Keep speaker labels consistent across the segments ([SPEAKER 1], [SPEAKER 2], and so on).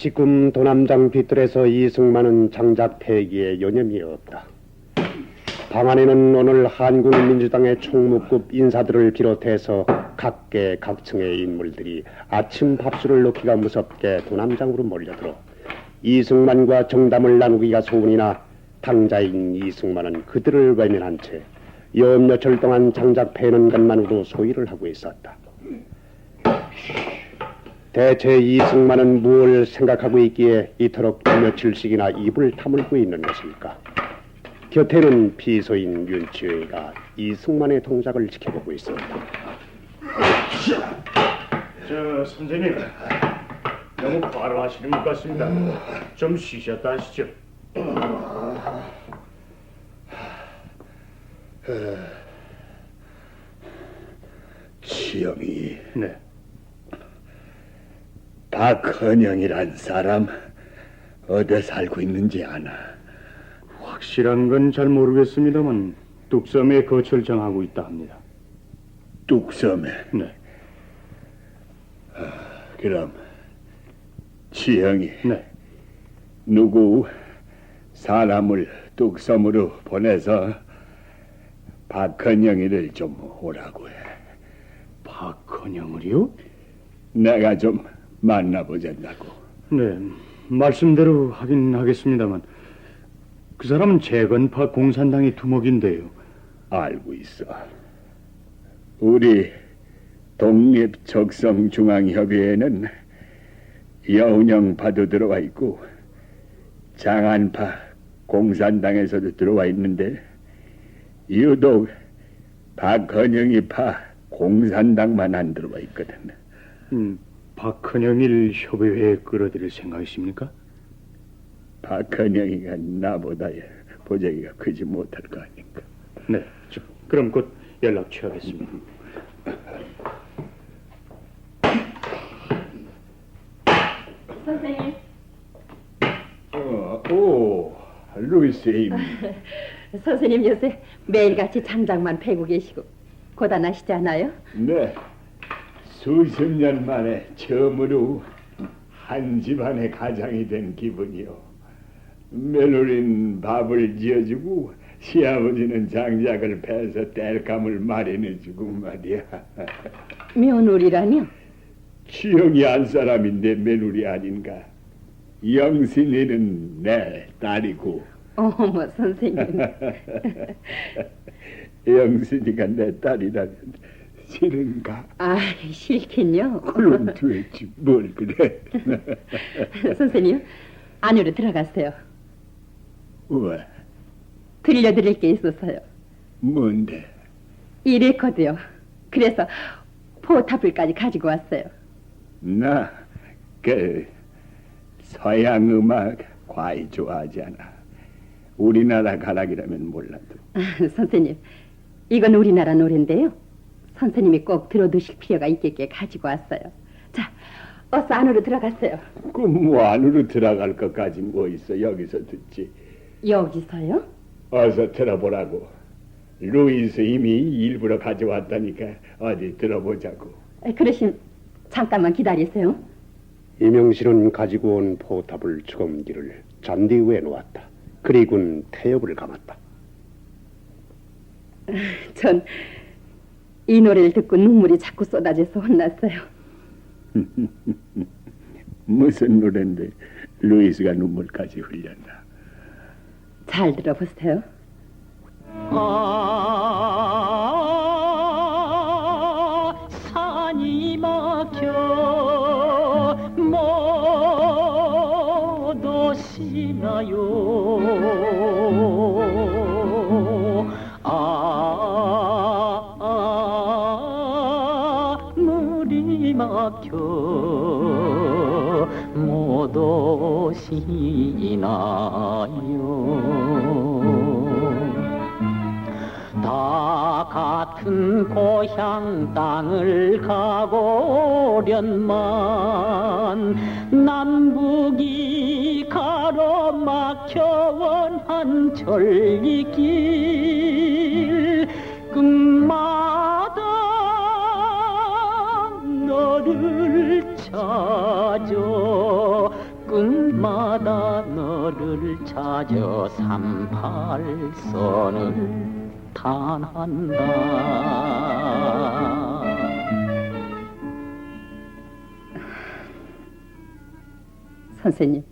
[SPEAKER 1] 지금 도남장 빗들에서 이승만은 장작 폐기에 여념이 없다. 방 안에는 오늘 한국민주당의 총무급 인사들을 비롯해서 각계 각층의 인물들이 아침 밥술을 놓기가 무섭게 도남장으로 몰려들어 이승만과 정담을 나누기가 소원이나 당자인 이승만은 그들을 외면한 채 몇며칠 동안 장작 패는 것만으로 소일을 하고 있었다. 대체 이승만은 무엇을 생각하고 있기에 이토록 며칠씩이나 입을 다물고 있는 것일까? 곁에는 비서인 윤치회가 이승만의 동작을 지켜보고 있었다.
[SPEAKER 2] 저 선생님, 너무 과로하시는 것 같습니다. 좀 쉬셨다 하시죠.
[SPEAKER 3] 치영이
[SPEAKER 2] 네.
[SPEAKER 3] 박헌영이란 사람 어디 살고 있는지 아나?
[SPEAKER 2] 확실한 건 잘 모르겠습니다만 뚝섬에 거처를 정하고 있다 합니다.
[SPEAKER 3] 뚝섬에.
[SPEAKER 2] 네.
[SPEAKER 3] 그럼 치영이
[SPEAKER 2] 네.
[SPEAKER 3] 누구 사람을 뚝섬으로 보내서 박헌영이를 좀 오라고 해.
[SPEAKER 2] 박헌영을요?
[SPEAKER 3] 내가 좀 만나보자고.
[SPEAKER 2] 네, 말씀대로 하긴 하겠습니다만 그 사람은 재건파 공산당의 두목인데요.
[SPEAKER 3] 알고 있어. 우리 독립적성중앙협의회는 여운형 파도 들어와 있고 장안파 공산당에서도 들어와 있는데 유독 박헌영이 파 공산당만 안 들어와 있거든.
[SPEAKER 2] 박헌영을 협의회에 끌어들일 생각이십니까?
[SPEAKER 3] 박헌영이가 나보다 보자기가 크지 못할 거 아닌가.
[SPEAKER 2] 네, 그럼 곧 연락 취하겠습니다.
[SPEAKER 4] 선생님.
[SPEAKER 3] 오, 루이스임.
[SPEAKER 4] 선생님 요새 매일같이 장작만 패고 계시고 고단하시지 않아요?
[SPEAKER 3] 네, 수십 년 만에 처음으로 한 집안의 가장이 된 기분이요. 며느리는 밥을 지어주고 시아버지는 장작을 패서 땔감을 마련해주고 말이야.
[SPEAKER 4] 며느리라뇨?
[SPEAKER 3] 치영이 한 사람인데 며느리 아닌가. 영신이는 내 딸이고.
[SPEAKER 4] 어머 선생님.
[SPEAKER 3] 영신이가 내 딸이라면 싫은가?
[SPEAKER 4] 아 싫긴요.
[SPEAKER 3] 그럼 되지 뭘 그래.
[SPEAKER 4] 선생님 안으로 들어가세요.
[SPEAKER 3] 왜?
[SPEAKER 4] 들려드릴 게 있어서요.
[SPEAKER 3] 뭔데?
[SPEAKER 4] 이 레코드요. 그래서 포탑을까지 가지고 왔어요.
[SPEAKER 3] 나 그 서양 음악 과히 좋아하지 않아. 우리나라 가락이라면 몰라도.
[SPEAKER 4] 선생님 이건 우리나라 노래인데요. 선생님이 꼭 들어두실 필요가 있겠게 가지고 왔어요. 자, 어서 안으로 들어가세요.
[SPEAKER 3] 그 뭐 안으로 들어갈 것까지 뭐 있어. 여기서 듣지.
[SPEAKER 4] 여기서요?
[SPEAKER 3] 어서 들어보라고. 루이스 이미 일부러 가져왔다니까 어디 들어보자고.
[SPEAKER 4] 그러신 잠깐만 기다리세요.
[SPEAKER 1] 이명실은 가지고 온 포탑을 주검기를 잔디 위에 놓았다. 그리고는 태엽을 감았다.
[SPEAKER 4] 전 이 노래를 듣고 눈물이 자꾸 쏟아져서 혼났어요.
[SPEAKER 3] 무슨 노래인데 루이스가 눈물까지 흘렸나?
[SPEAKER 4] 잘 들어보세요.
[SPEAKER 5] 산이 막혀 못 오시나요? 물이 막혀 못 오시나요? 다 같은 고향 땅을 가고련만 남북이 가로막혀 원한 절리길 끝마다 너를 찾아 밤마다 너를 찾아 38선을 탄한다.
[SPEAKER 4] 선생님,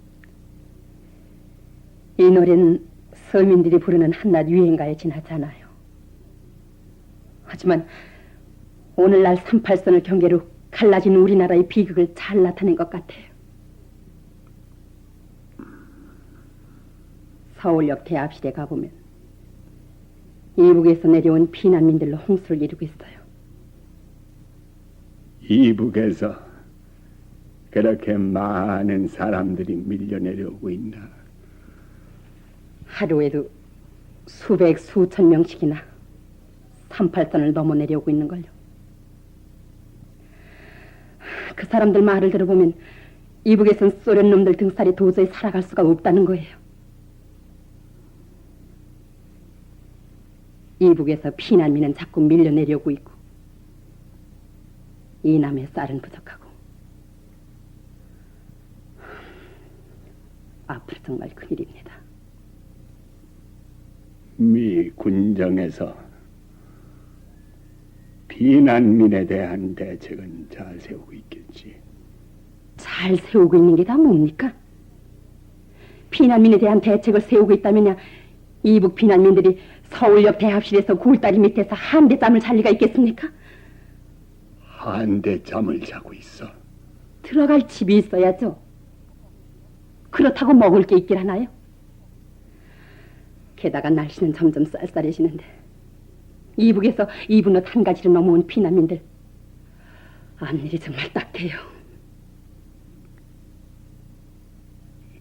[SPEAKER 4] 이 노래는 서민들이 부르는 한낮 유행가에 지나잖아요. 하지만 오늘날 38선을 경계로 갈라진 우리나라의 비극을 잘 나타낸 것 같아요. 서울역 대합실에 가보면 이북에서 내려온 피난민들로 홍수를 이루고 있어요.
[SPEAKER 3] 이북에서 그렇게 많은 사람들이 밀려 내려오고 있나?
[SPEAKER 4] 하루에도 수백 수천 명씩이나 38선을 넘어 내려오고 있는걸요. 그 사람들 말을 들어보면 이북에선 소련 놈들 등살이 도저히 살아갈 수가 없다는 거예요. 이북에서 피난민은 자꾸 밀려 내려오고 있고 이남의 쌀은 부족하고 앞으로 정말 큰일입니다.
[SPEAKER 3] 미 군정에서 비난민에 대한 대책은 잘 세우고 있겠지.
[SPEAKER 4] 잘 세우고 있는 게 다 뭡니까? 피난민에 대한 대책을 세우고 있다면야 이북 피난민들이 서울역 대합실에서 굴다리 밑에서 한대잠을 잘 리가 있겠습니까?
[SPEAKER 3] 한대 잠을 자고 있어.
[SPEAKER 4] 들어갈 집이 있어야죠. 그렇다고 먹을 게 있길 하나요? 게다가 날씨는 점점 쌀쌀해지는데 이북에서 이분 옷 한 가지로 넘어온 피난민들 앞일이 정말 딱해요.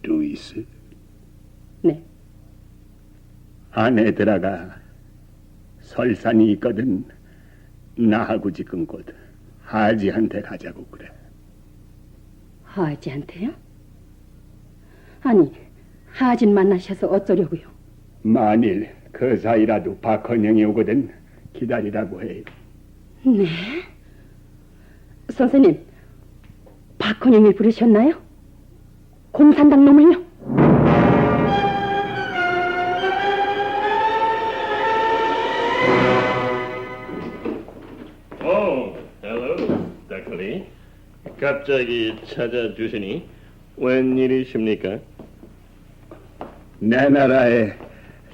[SPEAKER 3] 루이스,
[SPEAKER 4] 네,
[SPEAKER 3] 아내들아가 설산이 있거든. 나하고 지금 곧 하지한테 가자고 그래.
[SPEAKER 4] 하지한테요? 아니, 하진 만나셔서 어쩌려고요?
[SPEAKER 3] 만일 그 사이라도 박헌영이 오거든 기다리라고 해.
[SPEAKER 4] 네? 선생님, 박헌영이 부르셨나요? 공산당 놈을요?
[SPEAKER 6] 헬로, 닥터리. 갑자기 찾아주시니 웬일이십니까?
[SPEAKER 3] 내 나라에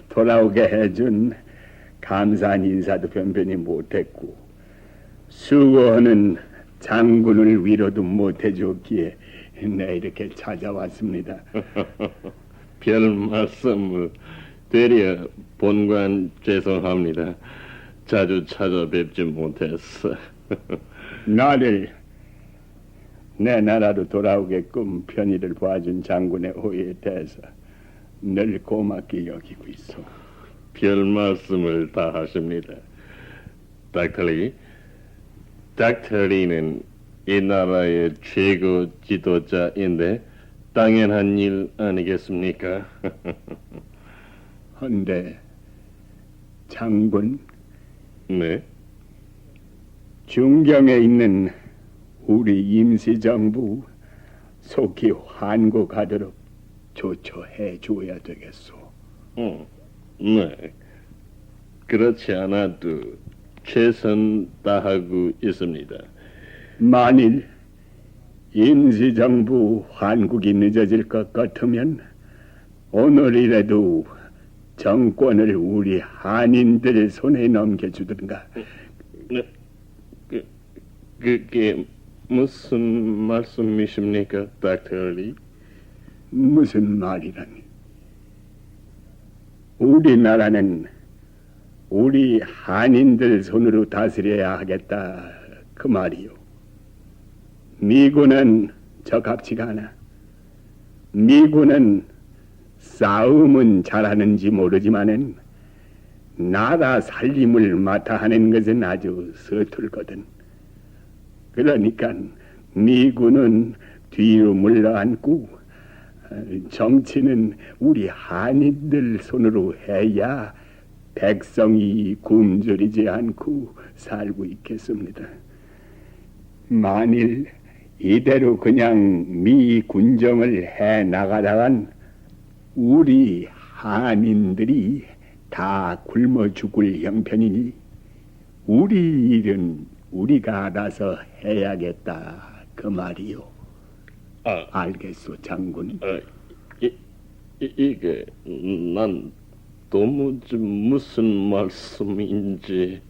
[SPEAKER 3] 돌아오게 해준 감사한 인사도 변변히 못했고 수고하는 장군을 위로도 못해줬기에 내 이렇게 찾아왔습니다.
[SPEAKER 6] 별 말씀을. 되려 본관 죄송합니다. 자주 찾아뵙지 못했어.
[SPEAKER 3] 나를 내 나라로 돌아오게끔 편의를 봐준 장군의 호의에 대해서 늘 고맙게 여기고 있어.
[SPEAKER 6] 별 말씀을 다 하십니다. 닥터리는 이 나라의 최고 지도자인데 당연한 일 아니겠습니까?
[SPEAKER 3] 헌데 장군,
[SPEAKER 6] 네.
[SPEAKER 3] 중경에 있는 우리 임시정부 속히 환국하도록 조처해 줘야 되겠소.
[SPEAKER 6] 네. 그렇지 않아도 최선 다하고 있습니다.
[SPEAKER 3] 만일 임시정부 환국이 늦어질 것 같으면 오늘이라도 정권을 우리 한인들 손에 넘겨주든가.
[SPEAKER 6] 네. 그게 무슨 말씀이십니까, 닥터리?
[SPEAKER 3] 무슨 말이라니. 우리나라는 우리 한인들 손으로 다스려야 하겠다 그 말이요. 미군은 적합치가 않아. 미군은 싸움은 잘하는지 모르지만은 나라 살림을 맡아 하는 것은 아주 서툴거든. 그러니까 미군은 뒤로 물러앉고 정치는 우리 한인들 손으로 해야 백성이 굶주리지 않고 살고 있겠습니다. 만일 이대로 그냥 미 군정을 해 나가다간 우리 한인들이 다 굶어 죽을 형편이니 우리 일은 우리가 알아서 해야겠다 그 말이요.
[SPEAKER 6] 아,
[SPEAKER 3] 알겠소, 장군.
[SPEAKER 6] 이게 난 도무지 무슨 말씀인지.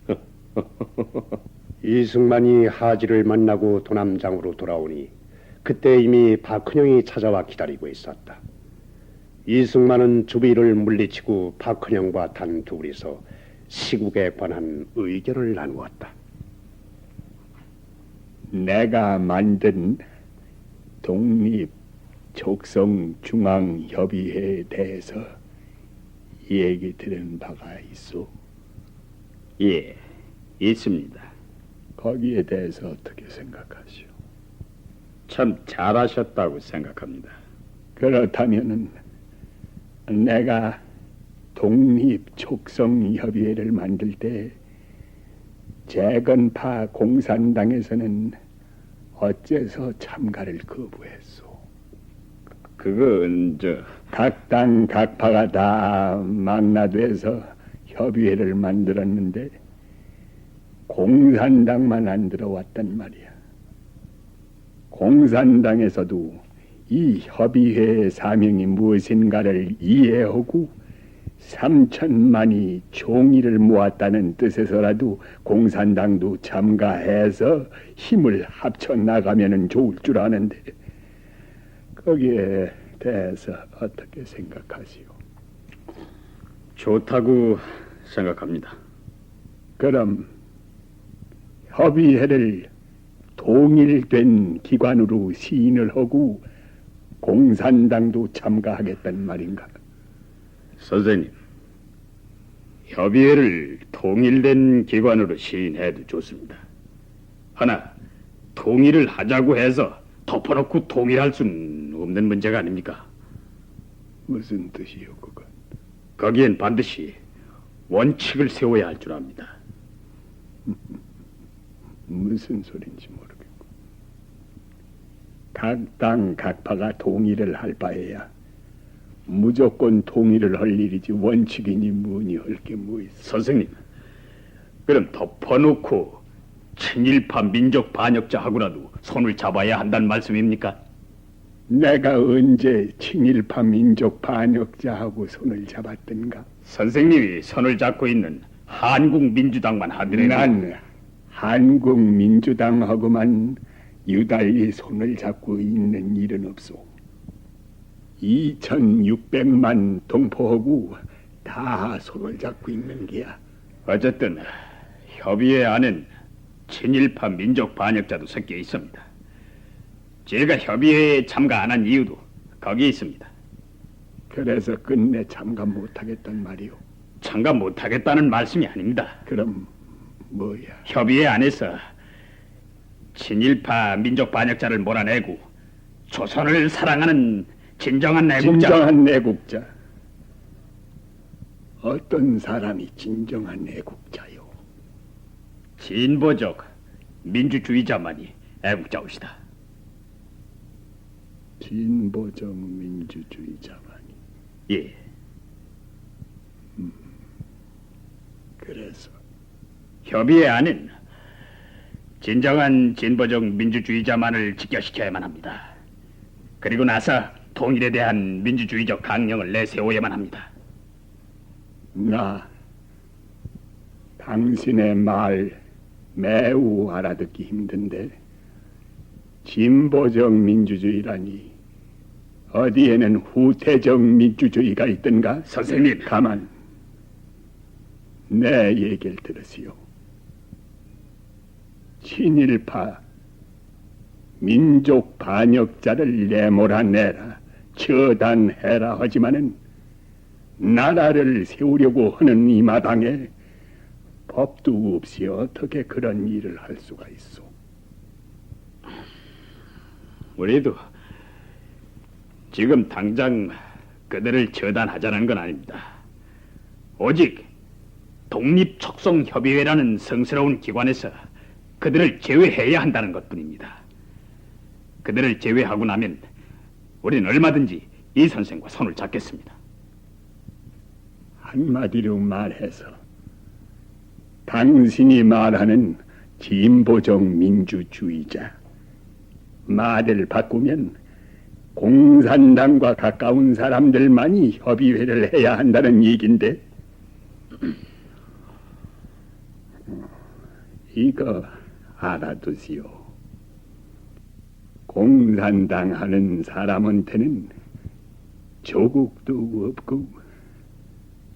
[SPEAKER 1] 이승만이 하지를 만나고 도남장으로 돌아오니 그때 이미 박헌영이 찾아와 기다리고 있었다. 이승만은 주비를 물리치고 박헌영과 단 둘이서 시국에 관한 의견을 나누었다.
[SPEAKER 3] 내가 만든 독립 족성 중앙 협의회에 대해서 얘기 들은 바가 있소.
[SPEAKER 7] 예, 있습니다.
[SPEAKER 3] 거기에 대해서 어떻게 생각하시오?
[SPEAKER 7] 참 잘하셨다고 생각합니다.
[SPEAKER 3] 그렇다면은 내가 독립 촉성 협의회를 만들 때 재건파 공산당에서는 어째서 참가를 거부했소?
[SPEAKER 7] 그건
[SPEAKER 3] 각 당 각파가 다 망라돼서 협의회를 만들었는데 공산당만 안 들어왔단 말이야. 공산당에서도 이 협의회의 사명이 무엇인가를 이해하고 3천만이 총의를 모았다는 뜻에서라도 공산당도 참가해서 힘을 합쳐 나가면은 좋을 줄 아는데 거기에 대해서 어떻게 생각하시오?
[SPEAKER 7] 좋다고 생각합니다.
[SPEAKER 3] 그럼 협의회를 통일된 기관으로 시인을 하고 공산당도 참가하겠단 말인가?
[SPEAKER 7] 선생님, 협의회를 통일된 기관으로 시인해도 좋습니다. 하나, 통일을 하자고 해서 덮어놓고 통일할 수는 없는 문제가 아닙니까?
[SPEAKER 3] 무슨 뜻이요 그건?
[SPEAKER 7] 거기엔 반드시 원칙을 세워야 할 줄 압니다.
[SPEAKER 3] 무슨 소린지 모르겠고 각 당 각파가 통일을 할 바에야 무조건 통일을 할 일이지 원칙이니 뭐니 할 게 뭐 있어.
[SPEAKER 7] 선생님, 그럼 덮어놓고 친일파 민족 반역자하고라도 손을 잡아야 한다는 말씀입니까?
[SPEAKER 3] 내가 언제 친일파 민족 반역자하고 손을 잡았던가?
[SPEAKER 7] 선생님이 손을 잡고 있는 한국민주당만 하더라도
[SPEAKER 3] 난 한국민주당하고만 유달리 손을 잡고 있는 일은 없소. 2600만 동포하고 다 손을 잡고 있는 게야.
[SPEAKER 7] 어쨌든 협의회 안엔 친일파 민족 반역자도 섞여 있습니다. 제가 협의회에 참가 안 한 이유도 거기에 있습니다.
[SPEAKER 3] 그래서 끝내 참가 못하겠단 말이오.
[SPEAKER 7] 참가 못하겠다는 말씀이 아닙니다.
[SPEAKER 3] 그럼 뭐야?
[SPEAKER 7] 협의회 안에서 친일파 민족 반역자를 몰아내고 조선을 사랑하는 진정한 애국자.
[SPEAKER 3] 진정한 애국자. 어떤 사람이 진정한 애국자요?
[SPEAKER 7] 진보적 민주주의자만이 애국자옵시다.
[SPEAKER 3] 진보적 민주주의자만이.
[SPEAKER 7] 예,
[SPEAKER 3] 그래서
[SPEAKER 7] 협의회 안엔 진정한 진보적 민주주의자만을 직결시켜야만 합니다. 그리고 나서 통일에 대한 민주주의적 강령을 내세워야만 합니다.
[SPEAKER 3] 나 당신의 말 매우 알아듣기 힘든데 진보적 민주주의라니 어디에는 후퇴적 민주주의가 있던가?
[SPEAKER 7] 선생님,
[SPEAKER 3] 가만 내 얘기를 들으시오. 친일파 민족 반역자를 내몰아내라 처단해라 하지만은 나라를 세우려고 하는 이 마당에 법도 없이 어떻게 그런 일을 할 수가 있어?
[SPEAKER 7] 우리도 지금 당장 그들을 처단하자는 건 아닙니다. 오직 독립촉성협의회라는 성스러운 기관에서 그들을 제외해야 한다는 것뿐입니다. 그들을 제외하고 나면 우리는 얼마든지 이 선생과 손을 잡겠습니다.
[SPEAKER 3] 한마디로 말해서 당신이 말하는 진보적 민주주의자 말을 바꾸면 공산당과 가까운 사람들만이 협의회를 해야 한다는 얘긴데 이거 알아두시오. 공산당 하는 사람한테는 조국도 없고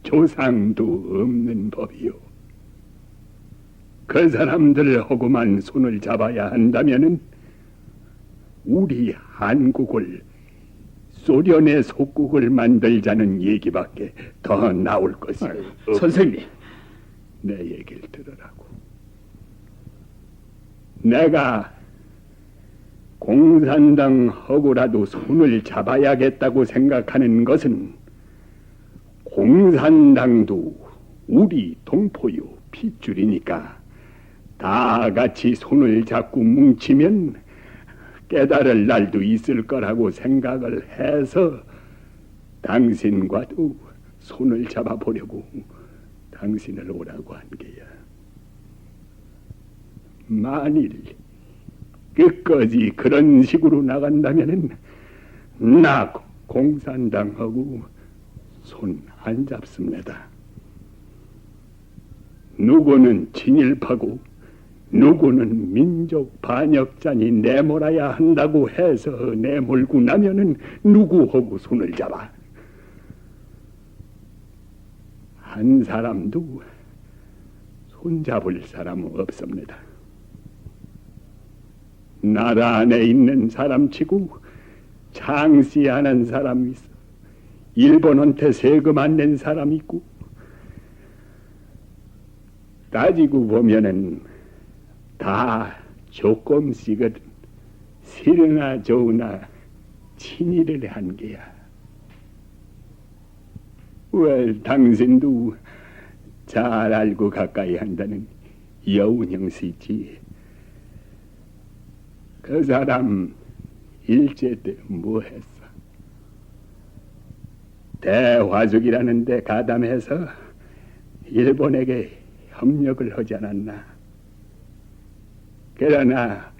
[SPEAKER 3] 조상도 없는 법이요. 그 사람들하고만 손을 잡아야 한다면은 우리 한국을 소련의 속국을 만들자는 얘기밖에 더 나올 것이요.
[SPEAKER 7] 선생님,
[SPEAKER 3] 내 얘기를 들으라고. 내가 공산당하고라도 손을 잡아야겠다고 생각하는 것은 공산당도 우리 동포요 핏줄이니까 다 같이 손을 잡고 뭉치면 깨달을 날도 있을 거라고 생각을 해서 당신과도 손을 잡아보려고 당신을 오라고 한 게야. 만일 끝까지 그런 식으로 나간다면은 나 공산당하고 손 안 잡습니다. 누구는 친일파고 누구는 민족 반역자니 내몰아야 한다고 해서 내몰고 나면은 누구하고 손을 잡아? 한 사람도 손잡을 사람은 없습니다. 나라 안에 있는 사람치고 창시 안 한 사람이 있어. 일본한테 세금 안 낸 사람 있고. 따지고 보면은 다 조금씩은 싫으나 좋으나 친일을 한 게야. 왜 당신도 잘 알고 가까이 한다는 여운형 씨지. 그 사람 일제 때 뭐 했어? 대화족이라는 데 가담해서 일본에게 협력을 하지 않았나? 그러나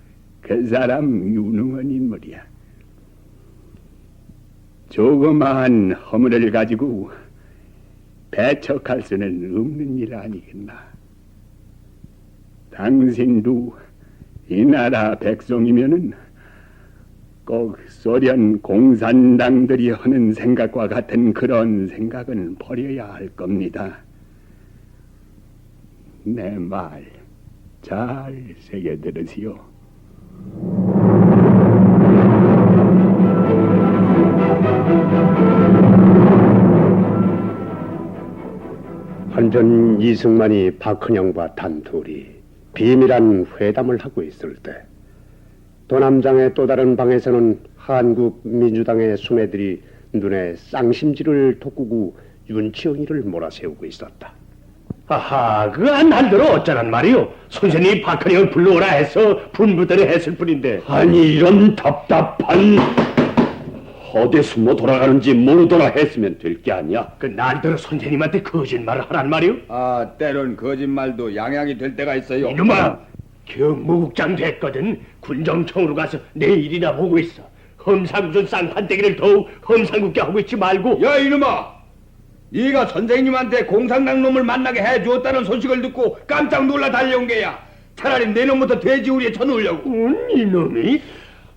[SPEAKER 3] 그 사람 유능한 인물이야. 조그마한 허물을 가지고 배척할 수는 없는 일 아니겠나? 당신도 이 나라 백성이면은 꼭 소련 공산당들이 하는 생각과 같은 그런 생각은 버려야 할 겁니다. 내 말 잘 새겨 들으시오.
[SPEAKER 1] 한편 이승만이 박헌영과 단둘이 비밀한 회담을 하고 있을 때 도남장의 또 다른 방에서는 한국 민주당의 수매들이 눈에 쌍심지를 돋구고 윤치영이를 몰아세우고 있었다.
[SPEAKER 6] 아하, 그 안한대로 어쩌란 말이오. 선생님이 박헌영을 불러오라 해서 분부대로 했을 뿐인데. 아니, 이런 답답한... 어디 숨어 돌아가는지 모르더라 했으면 될 게 아니야. 그 날대로 선생님한테 거짓말을 하란 말이오.
[SPEAKER 8] 아, 때론 거짓말도 양양이 될 때가 있어요.
[SPEAKER 6] 이놈아, 경무국장 됐거든. 군정청으로 가서 내 일이나 보고 있어. 험상궂은 쌍판대기를 더욱 험상궂게 하고 있지 말고.
[SPEAKER 8] 야, 이놈아! 네가 선생님한테 공산당 놈을 만나게 해주었다는 소식을 듣고 깜짝 놀라 달려온 게야. 차라리 내 놈부터 돼지우리에 쳐놓으려고.
[SPEAKER 6] 이놈이?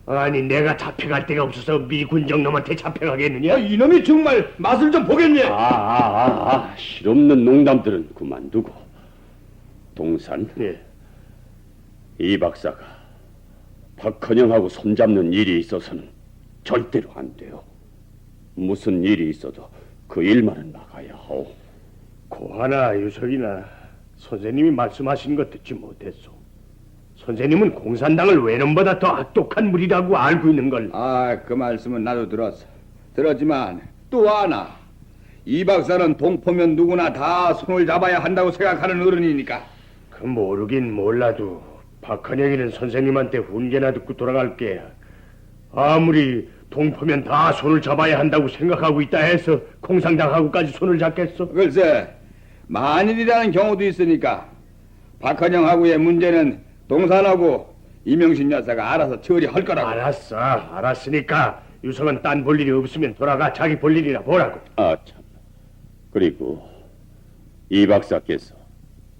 [SPEAKER 6] 아니, 내가 잡혀갈 데가 없어서 미군정 놈한테 잡혀가겠느냐?
[SPEAKER 8] 야, 이놈이 정말 맛을 좀 보겠네.
[SPEAKER 6] 실없는 농담들은 그만두고. 동산,
[SPEAKER 8] 예.
[SPEAKER 6] 이 박사가 박헌영하고 손잡는 일이 있어서는 절대로 안 돼요. 무슨 일이 있어도 그 일만은 막아야 하오. 고하나 유석이나 선생님이 말씀하신 것 듣지 못했소. 선생님은 공산당을 외놈보다 더 악독한 무리라고 알고 있는 걸.
[SPEAKER 8] 아, 그 말씀은 나도 들었어. 들었지만 또 하나. 이 박사는 동포면 누구나 다 손을 잡아야 한다고 생각하는 어른이니까.
[SPEAKER 6] 그 모르긴 몰라도 박헌영이는 선생님한테 훈계나 듣고 돌아갈 게야.
[SPEAKER 2] 아무리 동포면 다 손을 잡아야 한다고 생각하고 있다 해서 공상당하고까지 손을 잡겠어?
[SPEAKER 8] 글쎄, 만일이라는 경우도 있으니까 박헌영하고의 문제는 동산하고 이명신 여사가 알아서 처리할 거라고.
[SPEAKER 2] 알았어, 알았으니까 유성은 딴 볼 일이 없으면 돌아가 자기 볼 일이나 보라고.
[SPEAKER 6] 아 참. 그리고 이 박사께서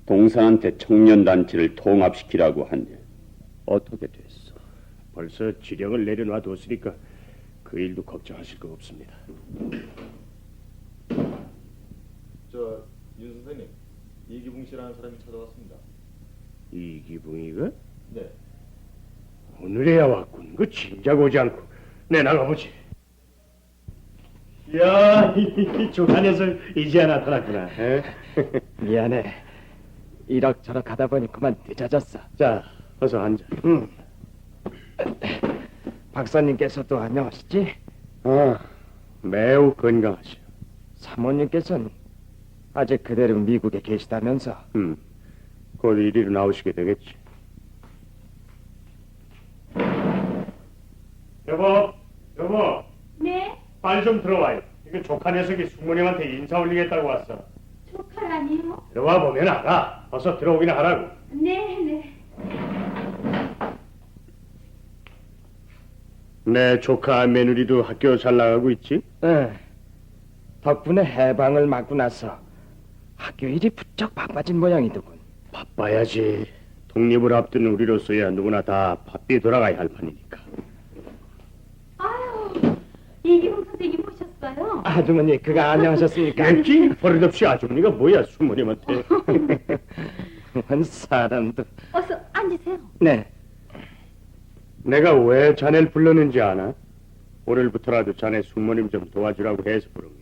[SPEAKER 6] 동산한테 청년단체를 통합시키라고 한 일 어떻게 됐어?
[SPEAKER 2] 벌써 지령을 내려놔뒀으니까 그 일도 걱정하실 거 없습니다.
[SPEAKER 9] 윤 선생님, 이기붕 씨라는 사람이 찾아왔습니다.
[SPEAKER 2] 이기붕이가?
[SPEAKER 9] 네.
[SPEAKER 2] 오늘에야 왔군. 그 진작 오지 않고. 내 나가보지. 야, 이 조카 녀석 이제야 나타났구나. 에?
[SPEAKER 5] 미안해. 이럭저럭 하다 보니 그만 늦어졌어.
[SPEAKER 2] 자, 어서 앉아.
[SPEAKER 5] 박사님께서도 안녕하시지?
[SPEAKER 2] 매우 건강하시오.
[SPEAKER 5] 사모님께서는 아직 그대로 미국에 계시다면서.
[SPEAKER 2] 곧 이리로 나오시게 되겠지. 여보.
[SPEAKER 4] 네?
[SPEAKER 2] 빨리 좀 들어와요. 이거 조카 녀석이 숙모님한테 인사 올리겠다고 왔어.
[SPEAKER 4] 조카라니요?
[SPEAKER 2] 들어와 보면 알아. 어서 들어오기나 하라고.
[SPEAKER 4] 네.
[SPEAKER 2] 내 조카 며느리도 학교 잘 나가고 있지?
[SPEAKER 5] 응. 덕분에 해방을 맞고 나서 학교 일이 부쩍 바빠진 모양이더군.
[SPEAKER 2] 바빠야지. 독립을 앞둔 우리로서야 누구나 다 바삐 돌아가야 할 판이니까.
[SPEAKER 4] 아유, 이기붕 선생님 오셨어요?
[SPEAKER 5] 아주머니 그거 안녕하셨습니까?
[SPEAKER 2] 왠지 버릇없이 아주머니가 뭐야 숙모님한테.
[SPEAKER 5] 한 사람도.
[SPEAKER 4] 어서 앉으세요.
[SPEAKER 5] 네.
[SPEAKER 2] 내가 왜 자네를 불렀는지 아나? 오늘부터라도 자네 숙모님 좀 도와주라고 해서 부른 거야.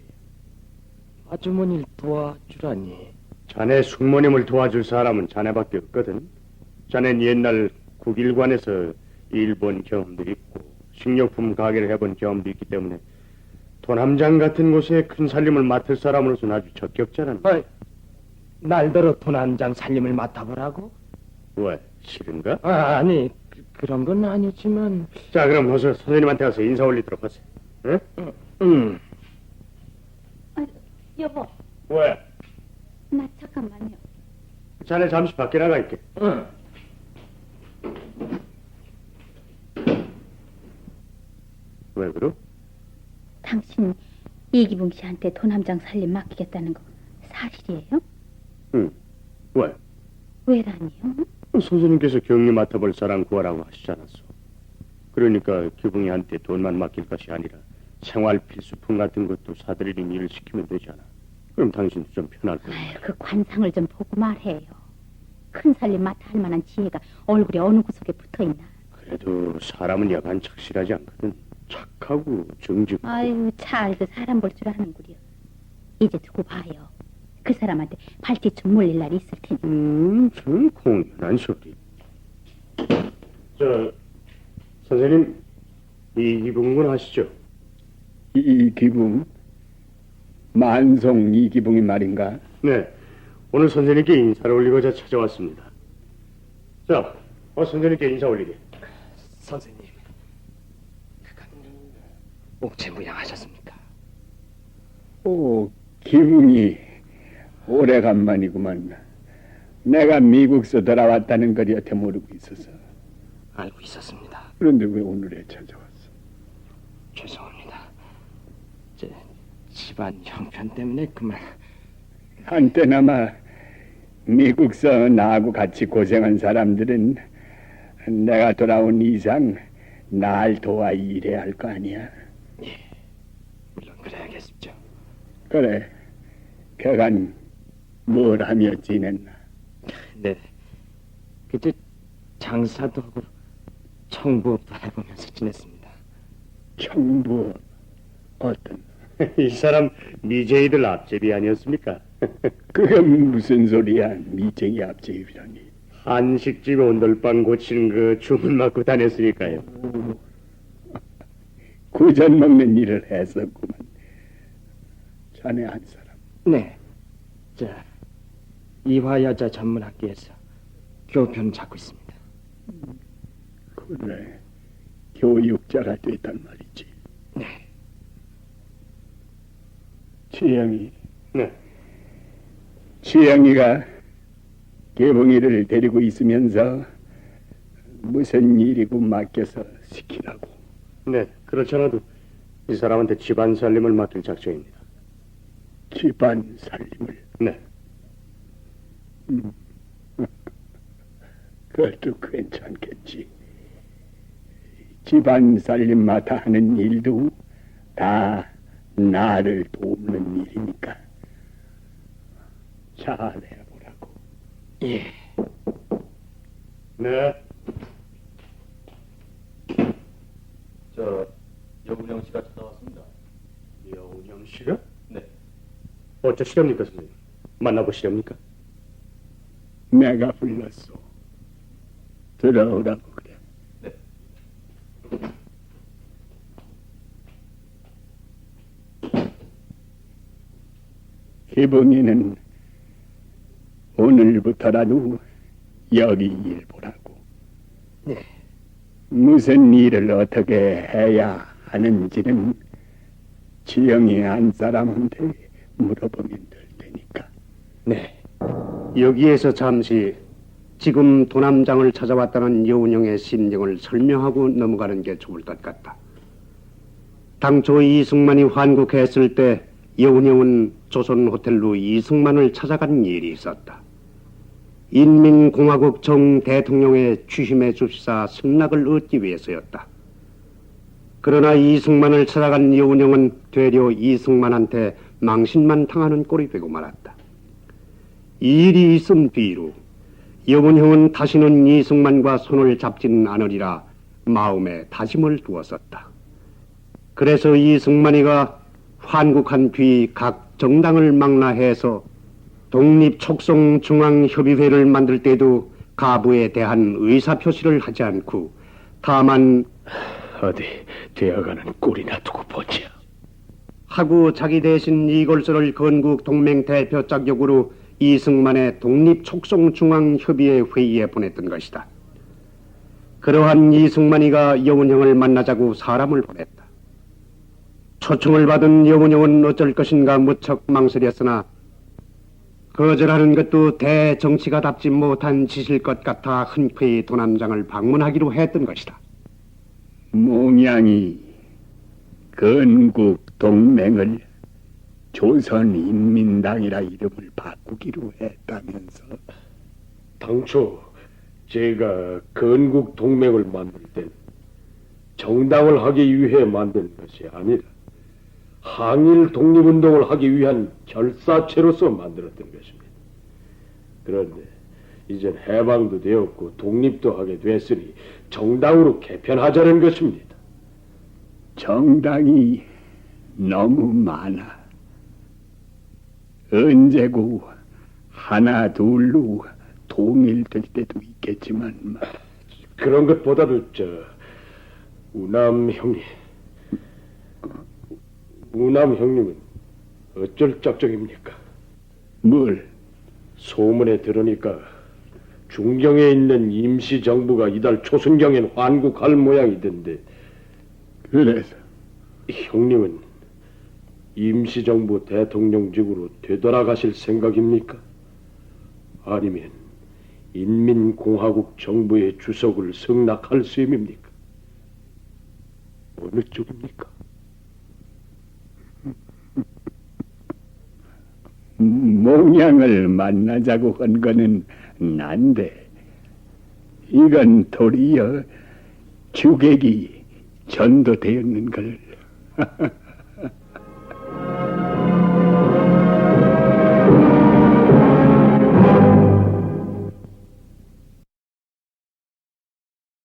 [SPEAKER 5] 아주머니를 도와주라니.
[SPEAKER 2] 자네 숙모님을 도와줄 사람은 자네밖에 없거든. 자넨 옛날 국일관에서 일본 경험도 있고 식료품 가게를 해본 경험도 있기 때문에 도남장 같은 곳에 큰 살림을 맡을 사람으로서는 아주 적격자란 말이야.
[SPEAKER 5] 날더러 돈 한 장 살림을 맡아보라고?
[SPEAKER 2] 왜? 싫은가?
[SPEAKER 5] 아니 그런 건 아니지만.
[SPEAKER 2] 자, 그럼 어서 선생님한테 가서 인사 올리도록 하세요. 응?
[SPEAKER 4] 여보,
[SPEAKER 2] 왜?
[SPEAKER 4] 나 잠깐만요.
[SPEAKER 2] 자네 잠시 밖에 나가 있게. 왜 그러?
[SPEAKER 4] 당신 이기붕 씨한테 돈 한 장 살림 맡기겠다는 거 사실이에요?
[SPEAKER 2] 응. 왜?
[SPEAKER 4] 왜라니요?
[SPEAKER 2] 선생님께서 격리 맡아볼 사람 구하라고 하시지 않았어. 그러니까 기붕이한테 돈만 맡길 것이 아니라 생활 필수품 같은 것도 사들이는 일을 시키면 되잖아. 그럼 당신도 좀 편할 거야.
[SPEAKER 4] 아유, 그 관상을 좀 보고 말해요. 큰 살림 맡아 할 만한 지혜가 얼굴에 어느 구석에 붙어있나.
[SPEAKER 2] 그래도 사람은 여간 착실하지 않거든. 착하고 정직하고.
[SPEAKER 4] 아유, 잘도 사람 볼 줄 아는구려. 이제 두고 봐요. 그 사람한테 발뒤춤 몰릴 날이 있을 테니.
[SPEAKER 2] 참 공연한 소리. 선생님, 이기붕군 아시죠?
[SPEAKER 3] 이기붕? 만송 이기붕이 말인가?
[SPEAKER 2] 네, 오늘 선생님께 인사를 올리고자 찾아왔습니다. 자, 선생님께 인사 올리게.
[SPEAKER 5] 선생님, 그건 옥체무양하셨습니까?
[SPEAKER 3] 오, 기붕이 오래간만이구만. 내가 미국서 돌아왔다는 걸 여태 모르고 있어서.
[SPEAKER 5] 알고 있었습니다.
[SPEAKER 3] 그런데 왜 오늘에 찾아왔어?
[SPEAKER 5] 죄송합니다. 제 집안 형편 때문에 그만.
[SPEAKER 3] 한때나마 미국서 나하고 같이 고생한 사람들은 내가 돌아온 이상 날 도와 일해야 할 거 아니야?
[SPEAKER 5] 물론 그래야겠죠.
[SPEAKER 3] 그래, 그간 뭘 하며 지냈나?
[SPEAKER 5] 네. 그저 장사도 하고 청부업도 해보면서 지냈습니다.
[SPEAKER 3] 청부 어떤?
[SPEAKER 2] 이 사람 미제이들 앞제비 아니었습니까?
[SPEAKER 3] 그건 무슨 소리야? 미쟁이 앞제입이라니.
[SPEAKER 2] 한식집 온돌방 고치는 그 주문 맡고 다녔으니까요.
[SPEAKER 3] 구전 먹는 일을 했었구만. 자네 한 사람.
[SPEAKER 5] 네. 이화여자 전문학교에서 교편 잡고 있습니다.
[SPEAKER 3] 그래, 교육자가 됐단 말이지.
[SPEAKER 2] 네.
[SPEAKER 3] 지영이,
[SPEAKER 2] 네.
[SPEAKER 3] 지영이가 개봉이를 데리고 있으면서 무슨 일이고 맡겨서 시키라고.
[SPEAKER 2] 네, 그렇잖아도 이 사람한테 집안 살림을 맡길 작정입니다.
[SPEAKER 3] 집안 살림을.
[SPEAKER 2] 네.
[SPEAKER 3] 그것도 괜찮겠지. 집안 살림 맡아 하는 일도 다 나를 돕는 일이니까 잘 해보라고.
[SPEAKER 5] 예.
[SPEAKER 2] 네.
[SPEAKER 9] 여운영 씨가 찾아왔습니다.
[SPEAKER 2] 여운영 씨가?
[SPEAKER 9] 네.
[SPEAKER 2] 어쩌시렵니까, 선생님? 만나보시렵니까?
[SPEAKER 3] 내가 불렀어. 들어오라고 그래.
[SPEAKER 9] 네.
[SPEAKER 3] 희봉이는 오늘부터라도 여기 일 보라고.
[SPEAKER 5] 네.
[SPEAKER 3] 무슨 일을 어떻게 해야 하는지는 지영이 한 사람한테 물어보면 될 테니까.
[SPEAKER 5] 네.
[SPEAKER 1] 여기에서 잠시 지금 도남장을 찾아왔다는 여운형의 심정을 설명하고 넘어가는 게 좋을 것 같다. 당초 이승만이 환국했을 때 여운형은 조선 호텔로 이승만을 찾아간 일이 있었다. 인민공화국 정 대통령의 취임에 줍시사 승낙을 얻기 위해서였다. 그러나 이승만을 찾아간 여운형은 되려 이승만한테 망신만 당하는 꼴이 되고 말았다. 이 일이 있은 뒤로 여운형은 다시는 이승만과 손을 잡지는 않으리라 마음에 다짐을 두었었다. 그래서 이승만이가 환국한 뒤 각 정당을 망라해서 독립촉성중앙협의회를 만들 때도 가부에 대한 의사표시를 하지 않고 다만
[SPEAKER 2] 어디 되어가는 꼴이나 두고 보자.
[SPEAKER 1] 하고 자기 대신 이걸서를 건국 동맹 대표 자격으로 이승만의 독립촉성중앙협의회 회의에 보냈던 것이다. 그러한 이승만이가 여운형을 만나자고 사람을 보냈다. 초청을 받은 여운형은 어쩔 것인가 무척 망설였으나 거절하는 것도 대정치가답지 못한 짓일 것 같아 흔쾌히 도남장을 방문하기로 했던 것이다.
[SPEAKER 3] 몽양이 건국 동맹을 조선인민당이라 이름을 바꾸기로 했다면서.
[SPEAKER 2] 당초 제가 건국 동맹을 만들 땐 정당을 하기 위해 만든 것이 아니라 항일 독립운동을 하기 위한 결사체로서 만들었던 것입니다. 그런데 이젠 해방도 되었고 독립도 하게 됐으니 정당으로 개편하자는 것입니다.
[SPEAKER 3] 정당이 너무 많아. 언제고 하나 둘로 통일될 때도 있겠지만
[SPEAKER 2] 그런 것보다도 우남 형님은 어쩔 작정입니까?
[SPEAKER 3] 뭘?
[SPEAKER 2] 소문에 들으니까 중경에 있는 임시정부가 이달 초순경엔 환국할 모양이던데.
[SPEAKER 3] 그래서
[SPEAKER 2] 형님은 임시정부 대통령직으로 되돌아가실 생각입니까? 아니면 인민공화국 정부의 주석을 승낙할 셈입니까? 어느 쪽입니까?
[SPEAKER 3] 몽양을 만나자고 한 거는 난데 이건 도리어 주객이 전도되었는 걸